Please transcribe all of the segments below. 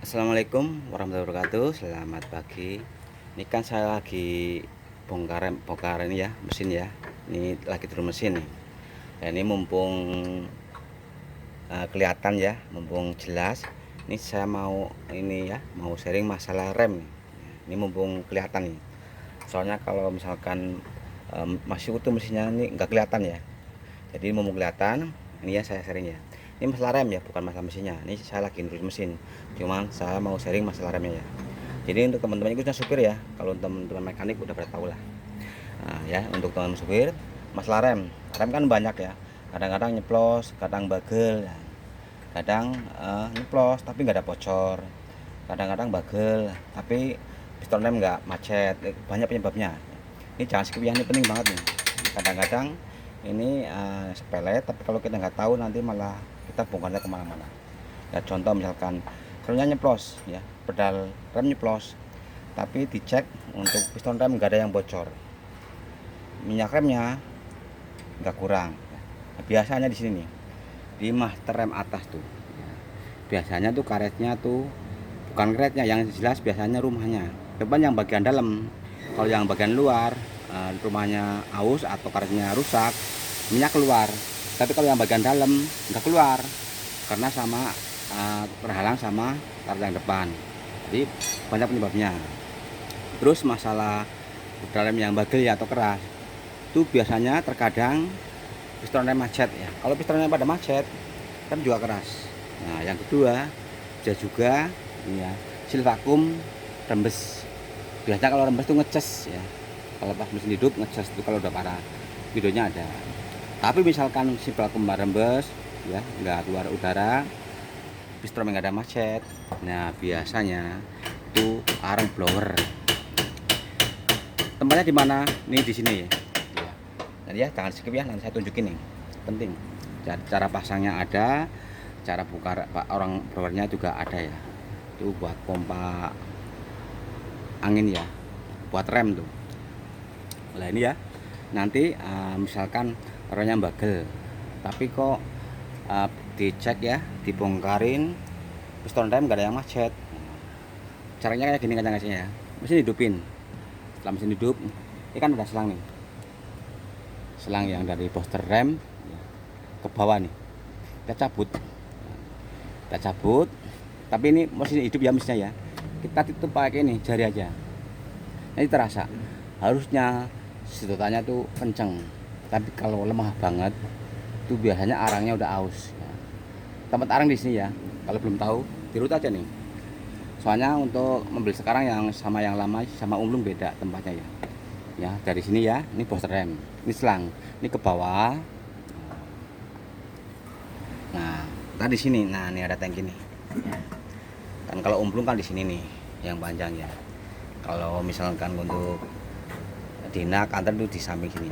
Assalamualaikum warahmatullahi wabarakatuh. Selamat pagi. Ini kan saya lagi bongkar ini ya, mesin ya. Ini lagi turun mesin nih. Nah, ini mumpung kelihatan ya, mumpung jelas. Ini saya mau ini ya, mau sharing masalah rem nih. Ini mumpung kelihatan nih. Soalnya kalau misalkan masih utuh mesinnya ini nggak kelihatan ya. Jadi mumpung kelihatan, ini ya saya sharing ya. Ini masalah rem ya, bukan masalah mesinnya. Ini saya lagi nurut mesin. Cuman saya mau sharing masalah remnya ya. Jadi untuk teman-teman itu supir ya, kalau teman-teman mekanik udah pada tahu lah. Nah, ya untuk teman supir, masalah rem. Rem kan banyak ya. Kadang-kadang nyeplos, kadang bagel, ya. Kadang nyeplos tapi nggak ada bocor. Kadang-kadang bagel tapi piston rem nggak macet. Banyak penyebabnya. Ini jangan skip ya, ini penting banget nih. Kadang-kadang ini sepele, tapi kalau kita nggak tahu nanti malah kita bongkarnya kemana-mana. Ya contoh misalkan remnya nyeplos ya, pedal rem nyeplos, tapi dicek untuk piston rem nggak ada yang bocor, minyak remnya nggak kurang. Nah, biasanya di sini nih, di master rem atas tuh ya, biasanya tuh karetnya tuh bukan karetnya yang jelas, biasanya rumahnya depan yang bagian dalam. Kalau yang bagian luar rumahnya aus atau karetnya rusak, minyak keluar. Tapi kalau yang bagian dalam nggak keluar karena sama terhalang sama karet yang depan. Jadi banyak penyebabnya. Terus masalah rem yang bagel ya atau keras, itu biasanya terkadang piston rem macet ya. Kalau piston rem pada macet, rem juga keras. Nah, yang kedua bisa juga ini ya, sil vakum rembes. Biasanya kalau rembes itu ngecas ya. Kalau pas mesin hidup ngecas itu kalau udah parah. Videonya ada. Tapi misalkan sil vakum rembes ya, nggak keluar udara, piston rem nggak ada macet. Nah, biasanya itu arang blower. Tempatnya di mana? Nih di sini ya. Nanti ya jangan skip ya, nanti saya tunjukin nih. Penting. Cara pasangnya ada, cara buka orang blowernya juga ada ya. Itu buat pompa angin ya, buat rem tuh. Nah ini ya. Nanti misalkan remnya bagel, tapi kok dicek ya, dibongkarin piston rem gak ada yang macet. Caranya kayak gini kacang-kacangnya ya. Mesin hidupin. Setelah mesin hidup, ini kan ada selang nih, selang yang dari booster rem ke bawah nih, kita cabut. Tapi ini mesin hidup ya, mesinnya ya, kita tutup pakai ini jari aja. Nanti terasa, harusnya sedotannya tuh kenceng, tapi kalau lemah banget itu biasanya arangnya udah aus ya. Tempat arang di sini ya, kalau belum tahu dirut aja nih. Soalnya untuk mobil sekarang yang sama yang lama sama umum beda tempatnya ya. Ya dari sini ya, ini booster rem, ini selang, ini ke bawah. Nah, tadi sini, nah ini ada tangki nih. Kan kalau umplung kan di sini nih, yang panjang ya. Kalau misalkan untuk dina kantor itu di samping sini.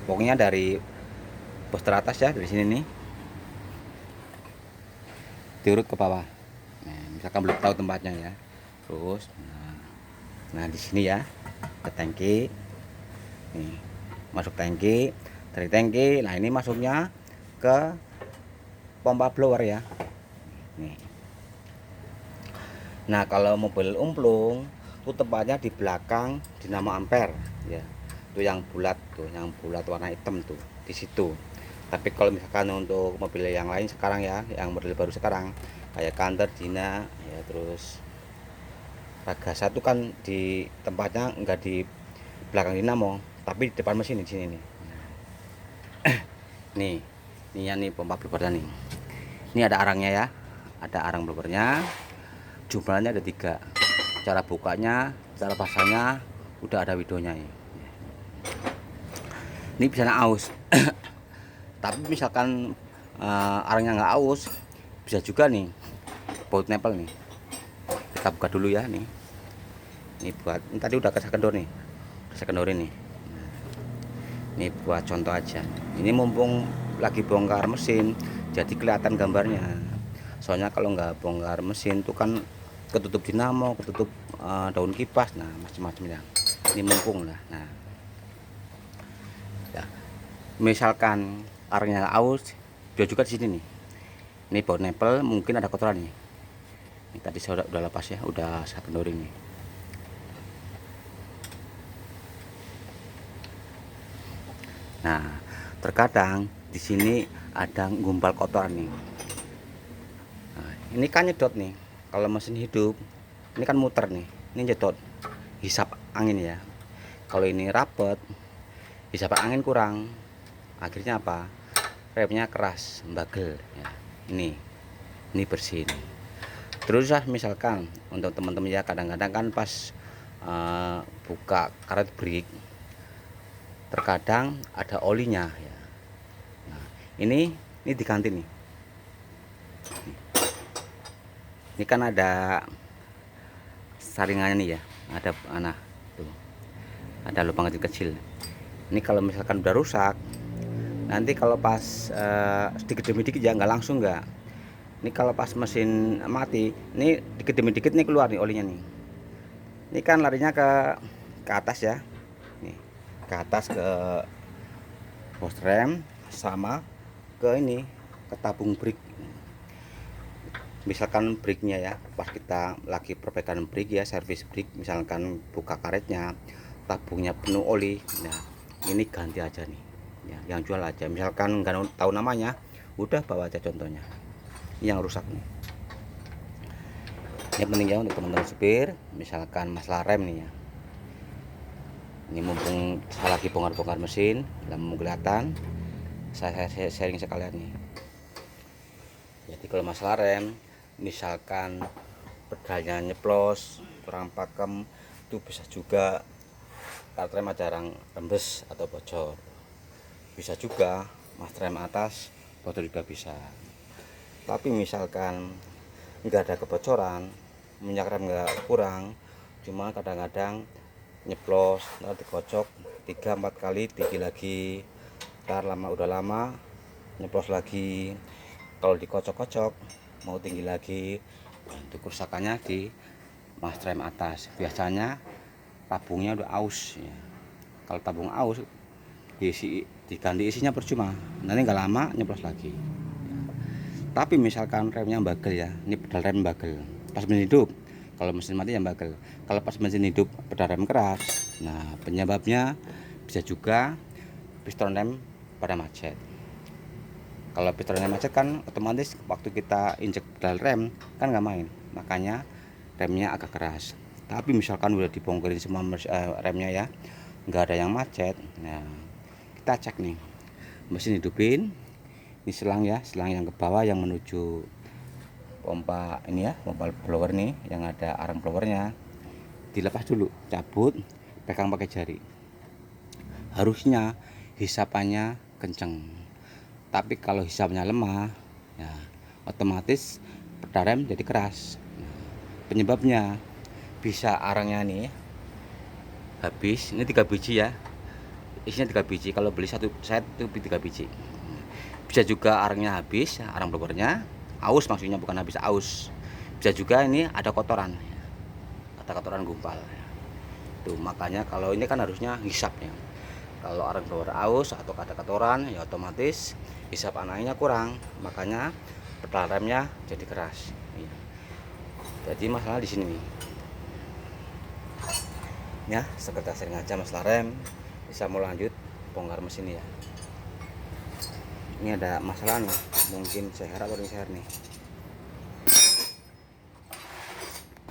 Pokoknya dari booster atas ya, dari sini nih, diurut ke bawah. Nah, misalkan belum tahu tempatnya ya, terus nah di sini ya ke tangki nih, masuk tangki, dari tangki nah ini masuknya ke pompa blower ya nih. Nah kalau mobil umplung itu tepatnya di belakang dinamo ampere ya, itu yang bulat tuh, yang bulat warna hitam tuh di situ. Tapi kalau misalkan untuk mobil yang lain sekarang ya, yang model baru sekarang kayak Canter, Dina ya, terus Ragasa itu kan di tempatnya enggak di belakang dinamo, tapi di depan mesin di sini nih. Nih, nih pompa blowernya nih. Ini ada arangnya ya, ada arang blowernya. Jumlahnya ada 3. Cara bukanya, cara pasangnya udah ada videonya ya. Ini bisa aus. Tapi misalkan arangnya nggak aus, bisa juga nih baut nempel nih. Kita buka dulu ya nih. Ini buat, ini tadi udah saya kendor nih, saya kendorin nih. Ini buat contoh aja. Ini mumpung lagi bongkar mesin, jadi kelihatan gambarnya. Soalnya kalau nggak bongkar mesin tuh kan ketutup dinamo, ketutup daun kipas, nah macam-macam ya. Ini mumpung lah. Nah, ya. Misalkan arangnya aus, dia juga di sini nih. Ini baut nempel, mungkin ada kotoran nih. Ini tadi saya udah lepas ya, udah saya kendori nih. Nah, terkadang di sini ada gumpal kotoran nih. Nah, ini kan nyedot nih. Kalau mesin hidup, ini kan muter nih. Ini nyedot, hisap angin ya. Kalau ini rapet, hisap angin kurang. Akhirnya apa? Remnya keras, bagel. Ya. Ini bersih nih. Terus misalkan untuk teman-teman ya, kadang-kadang kan pas buka karet brake, terkadang ada olinya ya. Nah, ini diganti nih. Ini kan ada saringannya nih ya, ada tuh, ada lubang kecil-kecil. Ini kalau misalkan udah rusak, nanti kalau pas sedikit demi dikit ya, nggak langsung nggak. Ini kalau pas mesin mati, ini dikit demi dikit nih keluar nih olinya nih. Ini kan larinya ke atas ya, nih ke atas ke hos rem sama ke ini ke tabung brake. Misalkan brake-nya ya, pas kita lagi perbaikan brake ya, servis brake, misalkan buka karetnya, tabungnya penuh oli, nah ini ganti aja nih ya, yang jual aja. Misalkan nggak tahu namanya, udah bawa aja contohnya yang rusak nih. Ini penting ya untuk teman-teman supir, misalkan masalah rem nih ya. Ini mumpung saya lagi bongkar-bongkar mesin, belum kelihatan, saya sharing sekalian nih. Jadi kalau masalah rem, misalkan pedalnya nyeplos, kurang pakem, itu bisa juga kart rem jarang rembes atau bocor. Bisa juga mas rem atas bocor juga bisa. Tapi misalkan nggak ada kebocoran, minyak rem nggak kurang, cuma kadang-kadang nyeplos, nanti dikocok 3-4 kali, tinggi lagi, ntar udah lama nyeplos lagi. Kalau dikocok-kocok mau tinggi lagi, itu kerusakannya di mas rem atas. Biasanya tabungnya udah aus ya. Kalau tabung aus diganti isinya percuma, nanti nggak lama nyeplos lagi. Tapi misalkan remnya bagel ya, ini pedal rem bagel pas mesin hidup, kalau mesin mati yang bagel. Kalau pas mesin hidup pedal rem keras, nah penyebabnya bisa juga piston rem pada macet. Kalau piston rem macet kan otomatis waktu kita injek pedal rem kan nggak main, makanya remnya agak keras. Tapi misalkan udah dibongkarin semua remnya ya, nggak ada yang macet, nah kita cek nih, mesin hidupin. Ini selang ya, selang yang ke bawah yang menuju pompa ini ya, pompa blower nih yang ada arang blowernya, dilepas dulu, cabut, pegang pakai jari. Harusnya hisapannya kenceng, tapi kalau hisapnya lemah ya otomatis pedal rem jadi keras. Penyebabnya bisa arangnya nih habis, ini 3 biji ya, isinya 3 biji, kalau beli satu set itu 3 biji. Bisa juga arangnya habis, arang blowernya aus, maksudnya bukan habis, aus. Bisa juga ini ada kotoran gumpal tuh. Makanya kalau ini kan harusnya hisapnya, kalau arang blower aus atau ada kotoran ya otomatis hisap anginnya kurang, makanya pedal remnya jadi keras. Jadi masalah di sini nih ya, sekedar sering aja masalah rem. Bisa mau lanjut bongkar mesin ya. Ini ada masalah nih, mungkin share atau share nih.